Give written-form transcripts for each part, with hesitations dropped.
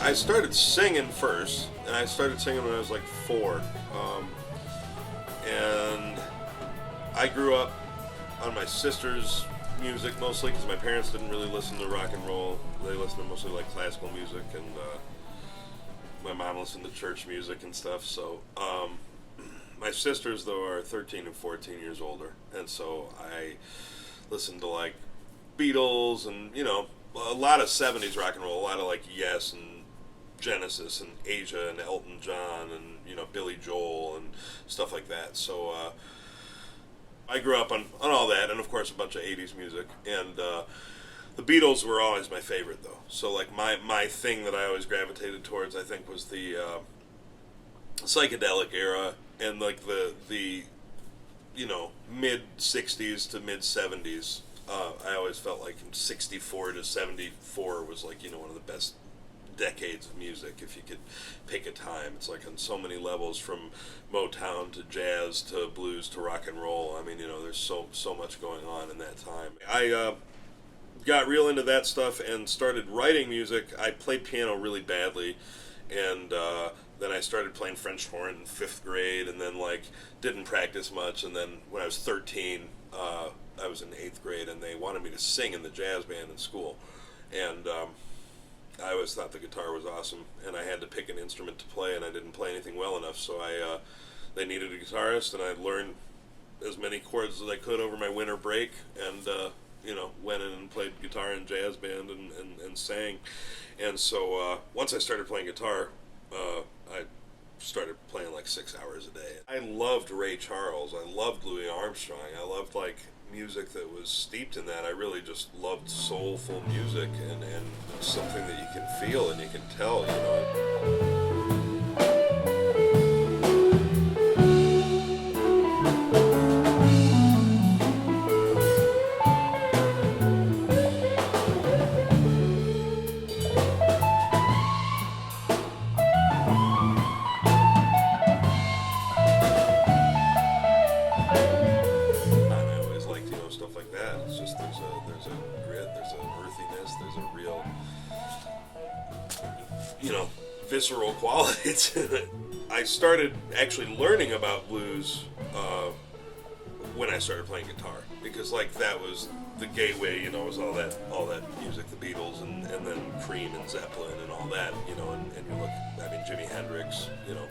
I started singing first, and I started singing when I was like 4. And I grew up on my sister's music mostly, because my parents didn't really listen to rock and roll. They listened to mostly like classical music, and my mom listened to church music and stuff. So my sisters, though, are 13 and 14 years older, and so I listened to like Beatles and, you know, a lot of 70s rock and roll, a lot of like Yes and Genesis and Asia and Elton John and, you know, Billy Joel and stuff like that. So I grew up on all that, and of course a bunch of 80s music, and the Beatles were always my favorite, though. So like my thing that I always gravitated towards, I think, was the psychedelic era, and like the you know, mid 60s to mid 70s. I always felt like from 64 to 74 was like, you know, one of the best decades of music, if you could pick a time. It's like on so many levels, from Motown to jazz to blues to rock and roll. I mean, you know, there's so much going on in that time. I got real into that stuff and started writing music. I played piano really badly, and then I started playing French horn in 5th grade, and then like didn't practice much, and then when I was 13, I was in 8th grade, and they wanted me to sing in the jazz band in school, and I always thought the guitar was awesome, and I had to pick an instrument to play, and I didn't play anything well enough, so they needed a guitarist, and I learned as many chords as I could over my winter break, and you know, went in and played guitar in jazz band and sang. And so once I started playing guitar, I started playing like 6 hours a day. I loved Ray Charles, I loved Louis Armstrong, I loved like music that was steeped in that. I really just loved soulful music, and something that you can feel and you can tell, you know. Visceral quality to it. I started actually learning about blues when I started playing guitar, because like that was the gateway, you know, was all that music, the Beatles, and then Cream and Zeppelin and all that, you know, and you look, I mean, Jimi Hendrix, you know,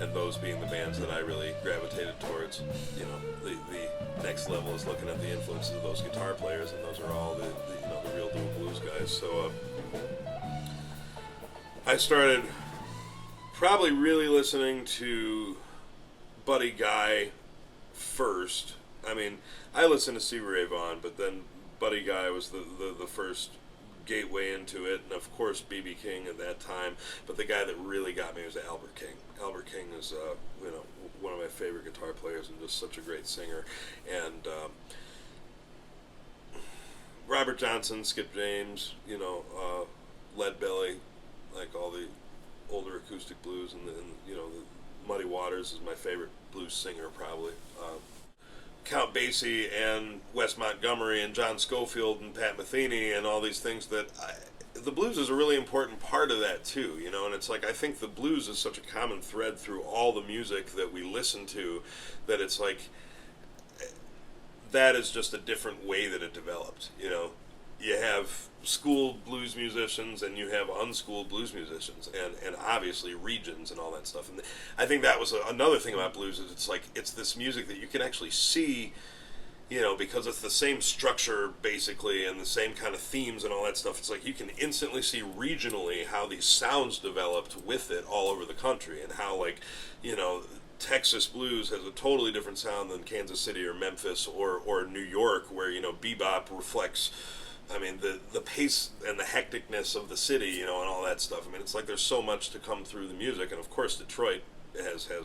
and those being the bands that I really gravitated towards. You know, the next level is looking at the influences of those guitar players, and those are all the you know, the real deal blues guys. So I started probably really listening to Buddy Guy first. I mean, I listened to Stevie Ray Vaughan, but then Buddy Guy was the first gateway into it, and of course B.B. King at that time. But the guy that really got me was Albert King. Albert King is you know, one of my favorite guitar players and just such a great singer. And Robert Johnson, Skip James, you know, Lead Belly, like all the older acoustic blues, and you know, the Muddy Waters is my favorite blues singer probably. Count Basie and Wes Montgomery and John Scofield and Pat Metheny and all these things that the blues is a really important part of that too, you know. And it's like, I think the blues is such a common thread through all the music that we listen to, that it's like that is just a different way that it developed, you know. You have schooled blues musicians and you have unschooled blues musicians, and obviously regions and all that stuff. And I think that was another thing about blues, is it's like, it's this music that you can actually see, you know, because it's the same structure basically and the same kind of themes and all that stuff. It's like you can instantly see regionally how these sounds developed with it all over the country, and how, like, you know, Texas blues has a totally different sound than Kansas City or Memphis or New York, where, you know, bebop reflects, I mean, the pace and the hecticness of the city, you know, and all that stuff. I mean, it's like there's so much to come through the music, and of course Detroit has an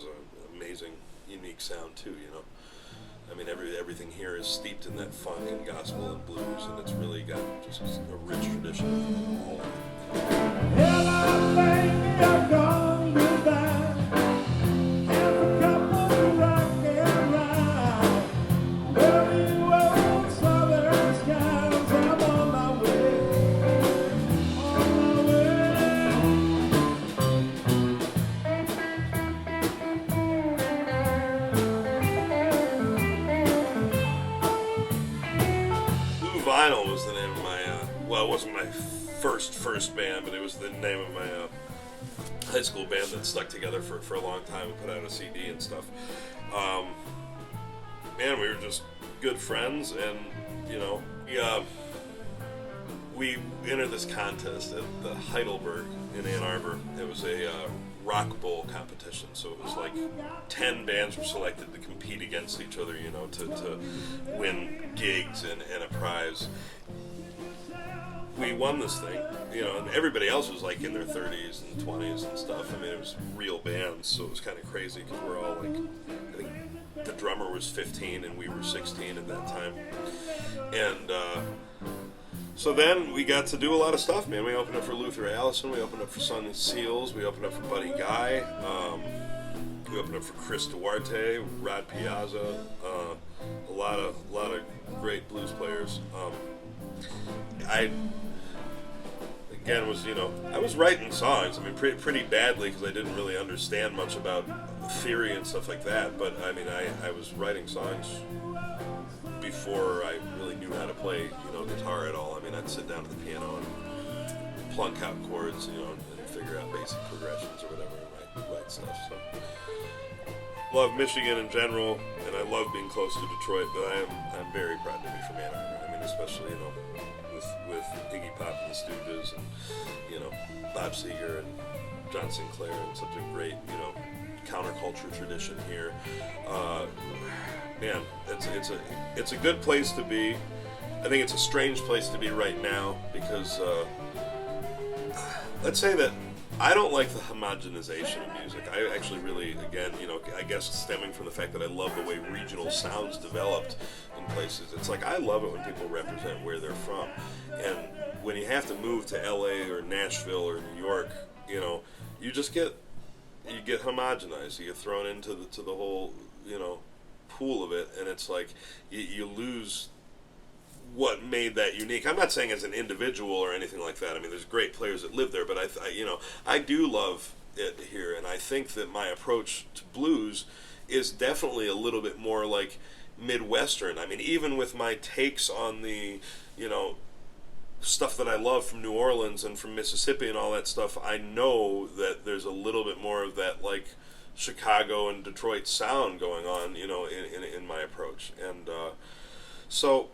amazing, unique sound too, you know. I mean, everything here is steeped in that funk and gospel and blues, and it's really got just a rich tradition of all of it. Everything you're gone goodbye. first band, but it was the name of my high school band that stuck together for a long time. We put out a CD and stuff. Man, we were just good friends, and we entered this contest at the Heidelberg in Ann Arbor. It was a rock bowl competition, so it was like 10 bands were selected to compete against each other, to win gigs and a prize. We won this thing, and everybody else was like in their 30s and 20s and stuff. I mean, it was real bands, so it was kind of crazy because we're all like, I think the drummer was 15 and we were 16 at that time. And so then we got to do a lot of stuff, man. We opened up for Luther Allison, we opened up for Sun Seals, we opened up for Buddy Guy, we opened up for Chris Duarte, Rod Piazza, a lot of great blues players. I was writing songs, I mean, pretty badly because I didn't really understand much about theory and stuff like that, but I mean, I was writing songs before I really knew how to play, guitar at all. I mean, I'd sit down at the piano and plunk out chords, and figure out basic progressions or whatever, and write stuff, so. Love Michigan in general, and I love being close to Detroit, but I'm very proud to be from Ann Arbor. I mean, especially, with Iggy Pop and the Stooges, and, Bob Seger and John Sinclair, and such a great, counterculture tradition here. Man, it's a good place to be. I think it's a strange place to be right now because, let's say that I don't like the homogenization of music. I actually really, again, I guess stemming from the fact that I love the way regional sounds developed in places. It's like I love it when people represent where they're from. And when you have to move to LA or Nashville or New York, you just get homogenized. You get thrown into the whole, pool of it, and it's like you lose what made that unique. I'm not saying as an individual or anything like that. I mean, there's great players that live there, but I do love it here, and I think that my approach to blues is definitely a little bit more like Midwestern. I mean, even with my takes on the, stuff that I love from New Orleans and from Mississippi and all that stuff, I know that there's a little bit more of that, like, Chicago and Detroit sound going on, in my approach. And so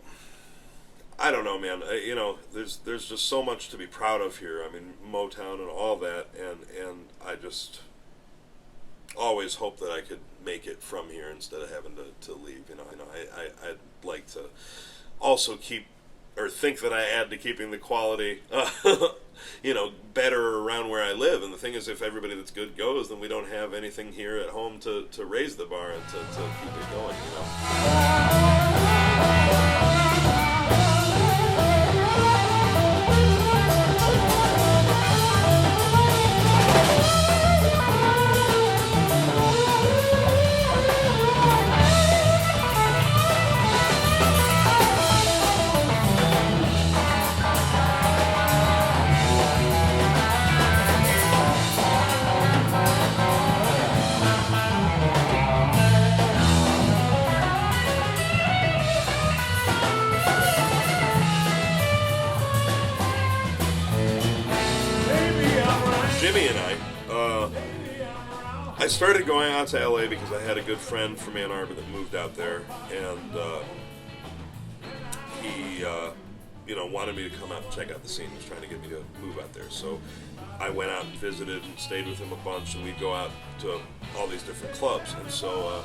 I don't know, man. There's just so much to be proud of here. I mean, Motown and all that, and I just always hope that I could make it from here instead of having to leave. I'd like to also keep, or think that I add to keeping the quality, better around where I live. And the thing is, if everybody that's good goes, then we don't have anything here at home to raise the bar and to keep it going, Jimmy and I started going out to LA because I had a good friend from Ann Arbor that moved out there, and he wanted me to come out and check out the scene. He was trying to get me to move out there, so I went out and visited and stayed with him a bunch, and we'd go out to all these different clubs. And so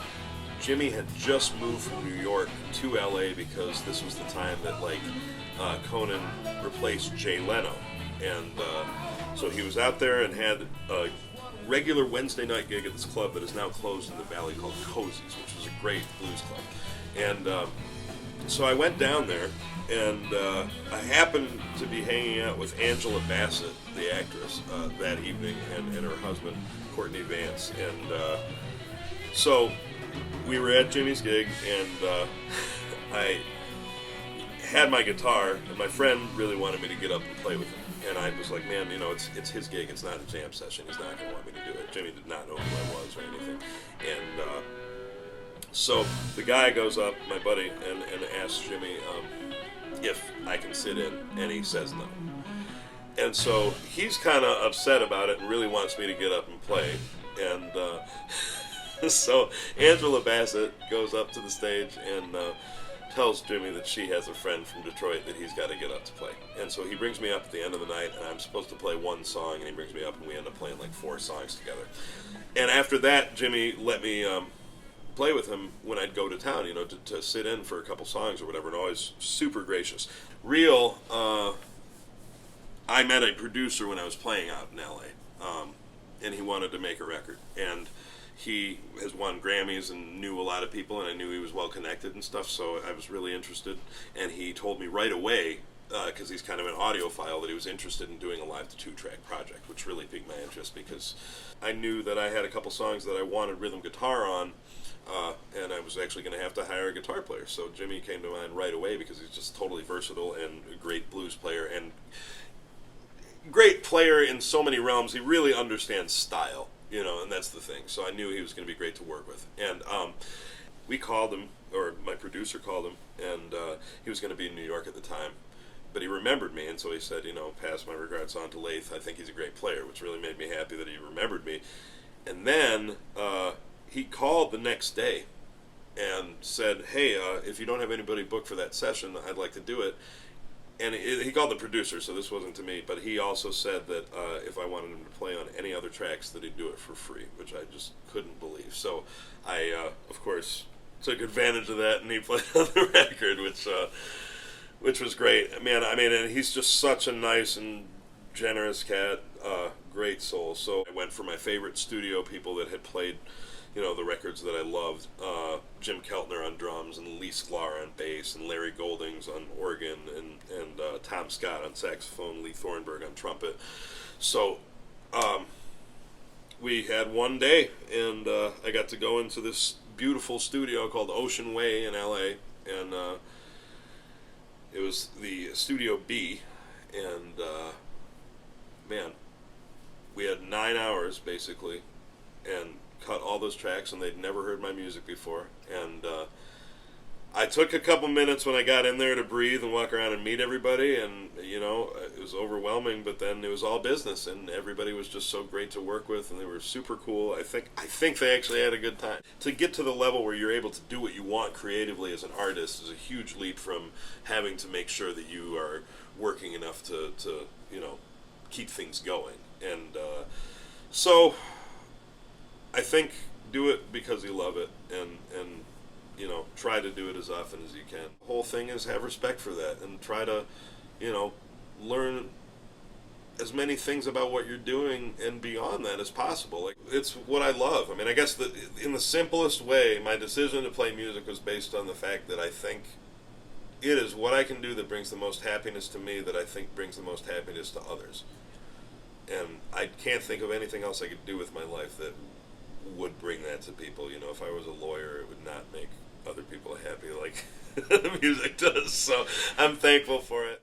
Jimmy had just moved from New York to LA because this was the time that Conan replaced Jay Leno, and so he was out there and had a regular Wednesday night gig at this club that is now closed in the Valley called Cozy's, which was a great blues club. And so I went down there, and I happened to be hanging out with Angela Bassett, the actress, that evening, and her husband, Courtney Vance. And so we were at Jimmy's gig, and I had my guitar, and my friend really wanted me to get up and play with him. And I was like, man, it's his gig. It's not a jam session. He's not going to want me to do it. Jimmy did not know who I was or anything. And so the guy goes up, my buddy, and asks Jimmy if I can sit in, and he says no. And so he's kind of upset about it and really wants me to get up and play. And so Angela Bassett goes up to the stage and tells Jimmy that she has a friend from Detroit that he's got to get up to play. And so he brings me up at the end of the night, and I'm supposed to play one song, and he brings me up, and we end up playing like 4 songs together. And after that, Jimmy let me play with him when I'd go to town, you know, to sit in for a couple songs or whatever, and always super gracious. Real, I met a producer when I was playing out in L.A., and he wanted to make a record. And he has won Grammys and knew a lot of people, and I knew he was well connected and stuff, so I was really interested. And he told me right away, because he's kind of an audiophile, that he was interested in doing a live to 2-track project, which really piqued my interest because I knew that I had a couple songs that I wanted rhythm guitar on, and I was actually going to have to hire a guitar player. So Jimmy came to mind right away because he's just totally versatile and a great blues player and great player in so many realms. He really understands style, you know, and that's the thing. So I knew he was going to be great to work with. And we called him, or my producer called him, and he was going to be in New York at the time. But he remembered me, and so he said, you know, pass my regards on to Laith. I think he's a great player, which really made me happy that he remembered me. And then he called the next day and said, hey, if you don't have anybody booked for that session, I'd like to do it. And he called the producer, so this wasn't to me, but he also said that if I wanted him to play on any other tracks, that he'd do it for free, which I just couldn't believe. So I, of course, took advantage of that, and he played on the record, which was great. Man, I mean, and he's just such a nice and generous cat, great soul. So I went for my favorite studio people that had played, you know, the records that I loved. Jim Keltner on drums, and Lee Sklar on bass, and Larry Goldings on organ, and Tom Scott on saxophone, Lee Thornburg on trumpet. So we had one day, and I got to go into this beautiful studio called Ocean Way in LA, and it was the Studio B, and man, we had 9 hours basically, and cut all those tracks, and they'd never heard my music before. And I took a couple minutes when I got in there to breathe and walk around and meet everybody, and you know, it was overwhelming, but then it was all business, and everybody was just so great to work with, and they were super cool. I think they actually had a good time. To get to the level where you're able to do what you want creatively as an artist is a huge leap from having to make sure that you are working enough to you know, keep things going. And so I think do it because you love it, and you know, try to do it as often as you can. The whole thing is have respect for that, and try to, you know, learn as many things about what you're doing and beyond that as possible. Like, it's what I love. I mean, I guess that in the simplest way, my decision to play music was based on the fact that I think it is what I can do that brings the most happiness to me, that I think brings the most happiness to others. And I can't think of anything else I could do with my life that would bring that to people. You know, if I was a lawyer, it would not make other people happy like music does. So I'm thankful for it.